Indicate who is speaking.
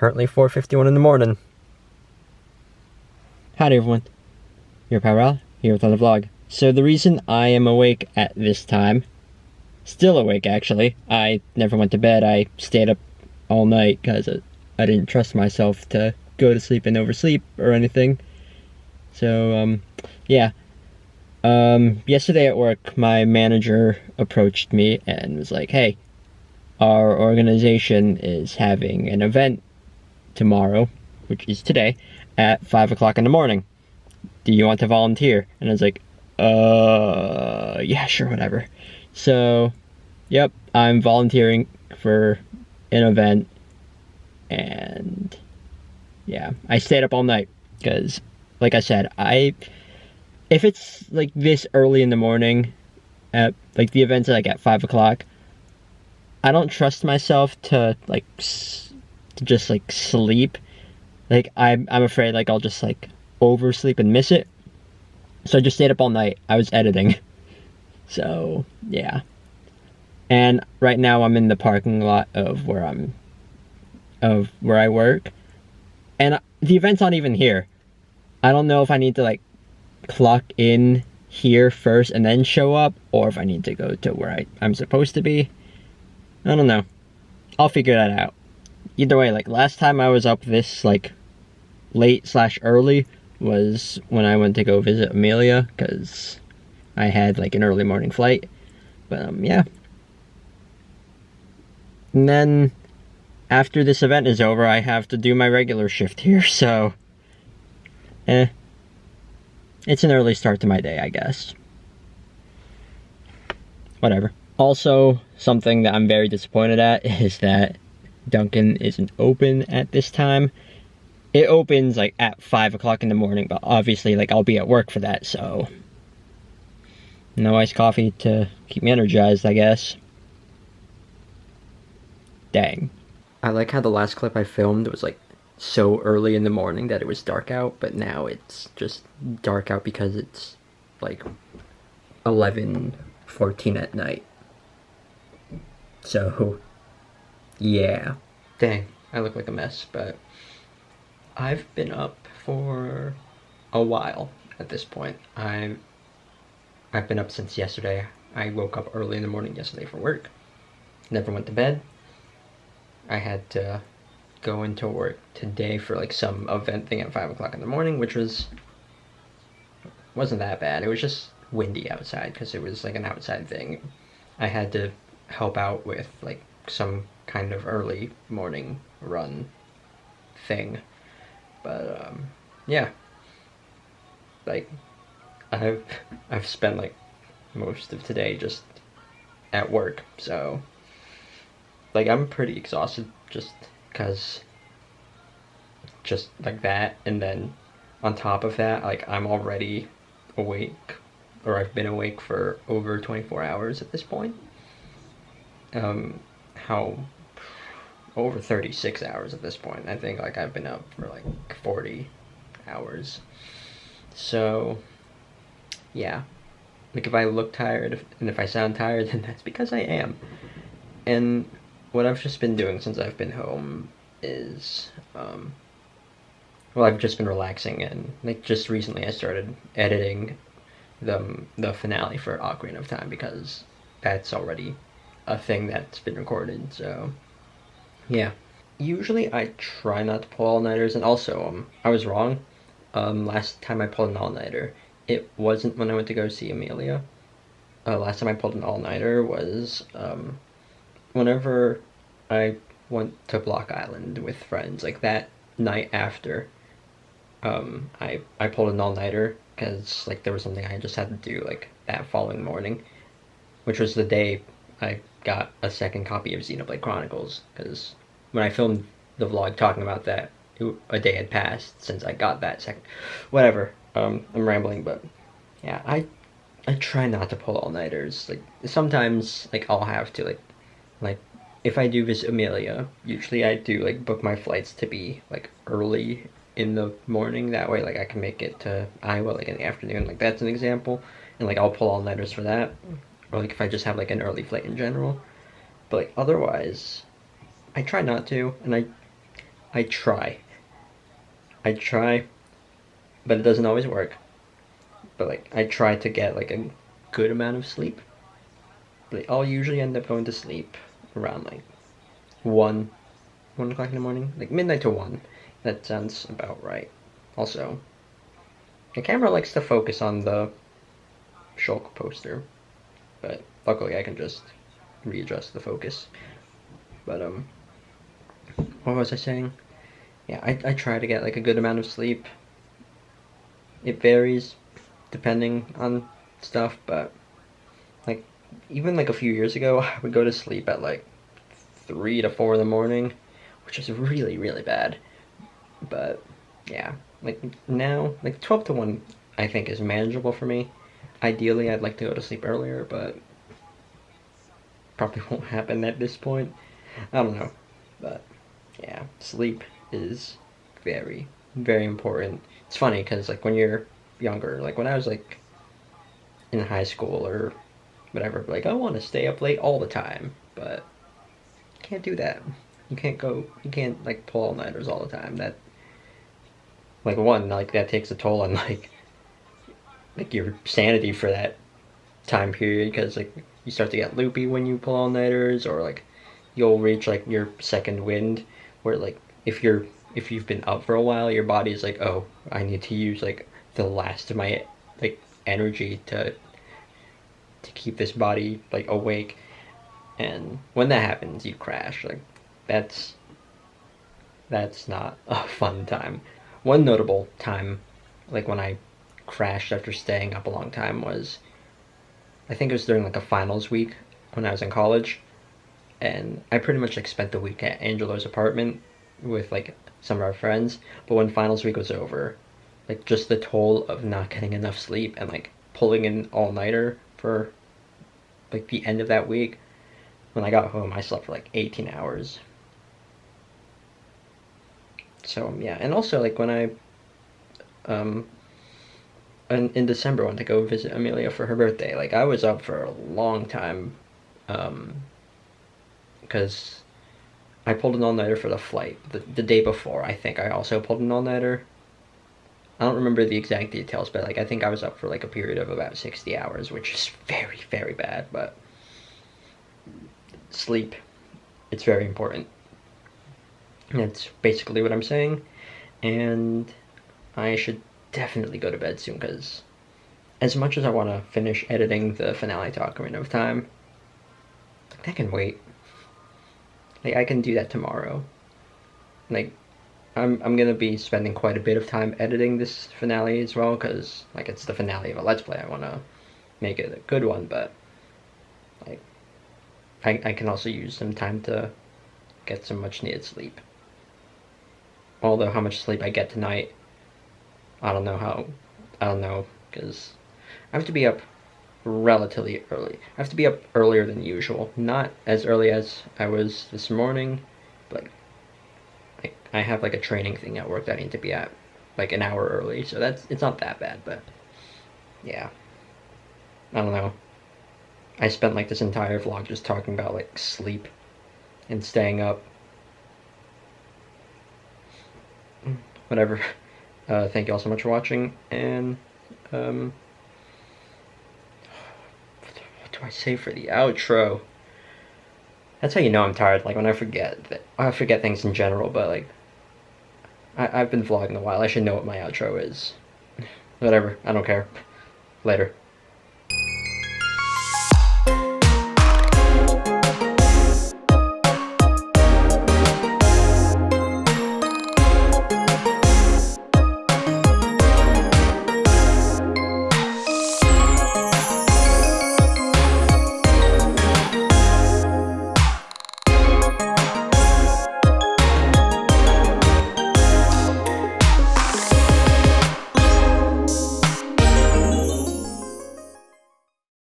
Speaker 1: Currently 4:51 in the morning.
Speaker 2: Howdy everyone, your pal here with another vlog. So the reason I am awake at this time, still awake actually, I never went to bed. I stayed up all night because I didn't trust myself to go to sleep and oversleep or anything. So yeah. Yesterday at work, my manager approached me and was like, hey, our organization is having an event tomorrow, which is today, at 5 o'clock in the morning. Do you want to volunteer? And I was like, yeah, sure, whatever. So, yep, I'm volunteering for an event, and yeah, I stayed up all night, because, like I said, if it's, like, this early in the morning, at, like, the event's, like, at 5 o'clock, I don't trust myself to, like, to just, like, sleep. Like, I'm afraid, like, I'll just, like, oversleep and miss it. So I just stayed up all night. I was editing. So, yeah. And right now I'm in the parking lot of where I work. And the event's not even here. I don't know if I need to, like, clock in here first and then show up, or if I need to go to where I'm supposed to be. I don't know. I'll figure that out. Either way, like, last time I was up this, like, late/early was when I went to go visit Amelia, because I had, like, an early morning flight. But, yeah. And then, after this event is over, I have to do my regular shift here, so... It's an early start to my day, I guess. Whatever. Also, something that I'm very disappointed at is that Dunkin' isn't open at this time. It opens, like, at 5 o'clock in the morning, but obviously, like, I'll be at work for that, so... No iced coffee to keep me energized, I guess. Dang. I like how the last clip I filmed was, like, so early in the morning that it was dark out, but now it's just dark out because it's, like, 11:14 at night. So, yeah. Dang, I look like a mess, but... I've been up for a while at this point. I've been up since yesterday. I woke up early in the morning yesterday for work. Never went to bed. I had to go into work today for, like, some event thing at 5 o'clock in the morning, which wasn't that bad. It was just windy outside because it was, like, an outside thing. I had to help out with, like, some kind of early morning run thing. But, yeah. Like, I've spent, like, most of today just at work, so, like, I'm pretty exhausted just because, just like that, and then on top of that, like, I'm already awake, or I've been awake for over 24 hours at this point. Over 36 hours at this point. I think, like, I've been up for, like, 40 hours. So, yeah. Like, if I look tired, and if I sound tired, then that's because I am. And what I've just been doing since I've been home is, well, I've just been relaxing, and, like, just recently I started editing the finale for Ocarina of Time, because that's already a thing that's been recorded, so... Yeah. Usually I try not to pull all-nighters, and also, I was wrong. Last time I pulled an all-nighter, it wasn't when I went to go see Amelia. Last time I pulled an all-nighter was, whenever I went to Block Island with friends, like, that night after, I pulled an all-nighter, because, like, there was something I just had to do, like, that following morning, which was the day I got a second copy of Xenoblade Chronicles, because when I filmed the vlog talking about that, a day had passed since I got that second... Whatever, I'm rambling, but yeah, I try not to pull all-nighters. Like, sometimes, like, I'll have to, like, if I do visit Amelia, usually I do, like, book my flights to be, like, early in the morning, that way, like, I can make it to Iowa, like, in the afternoon, like, that's an example, and, like, I'll pull all-nighters for that. Or, like, if I just have, like, an early flight in general. But, like, otherwise, I try not to, and I try. I try, but it doesn't always work. But like I try to get like a good amount of sleep. Like I'll usually end up going to sleep around like 1 o'clock in the morning, like midnight to 1. That sounds about right. Also, the camera likes to focus on the Shulk poster, but luckily I can just readjust the focus. But what was I saying? Yeah, I try to get like a good amount of sleep. It varies depending on stuff, but like even like a few years ago, I would go to sleep at like 3 to 4 in the morning, which is really really bad. But yeah, like now, like 12 to 1, I think is manageable for me. Ideally, I'd like to go to sleep earlier, but probably won't happen at this point. I don't know, but yeah, sleep is very, very important. It's funny because like when you're younger, like when I was like in high school or whatever, like I want to stay up late all the time, but you can't do that. You can't like pull all-nighters all the time. That like one, like that takes a toll on like your sanity for that time period because like you start to get loopy when you pull all-nighters or like you'll reach like your second wind where like if you've been up for a while your body's like, oh, I need to use like the last of my like energy to keep this body like awake, and when that happens you crash. Like that's that's not a fun time. One notable time like when I crashed after staying up a long time was, I think it was during like a finals week when I was in college, and I pretty much like spent the week at Angelo's apartment with like some of our friends. But when finals week was over, like just the toll of not getting enough sleep and like pulling in all nighter for like the end of that week. When I got home, I slept for like 18 hours. So yeah, and also like when I um in December went to go visit Amelia for her birthday, like I was up for a long time, because I pulled an all-nighter for the flight. The day before, I think I also pulled an all-nighter. I don't remember the exact details, but like I think I was up for like a period of about 60 hours, which is very, very bad, but sleep, it's very important. That's basically what I'm saying, and I should definitely go to bed soon because as much as I want to finish editing the finale talk Ocarina of Time, that can wait. Like I can do that tomorrow. Like I'm gonna be spending quite a bit of time editing this finale as well because like it's the finale of a Let's Play. I want to make it a good one, but like I can also use some time to get some much needed sleep. Although how much sleep I get tonight, I don't know how. I don't know because I have to be up relatively early. I have to be up earlier than usual. Not as early as I was this morning, but I have like a training thing at work that I need to be at like an hour early, so it's not that bad, but yeah. I don't know. I spent like this entire vlog just talking about like sleep and staying up. Whatever. Thank you all so much for watching, and what do I say for the outro? That's how you know I'm tired, like when I forget things in general, but like I've been vlogging a while, I should know what my outro is. Whatever, I don't care. Later.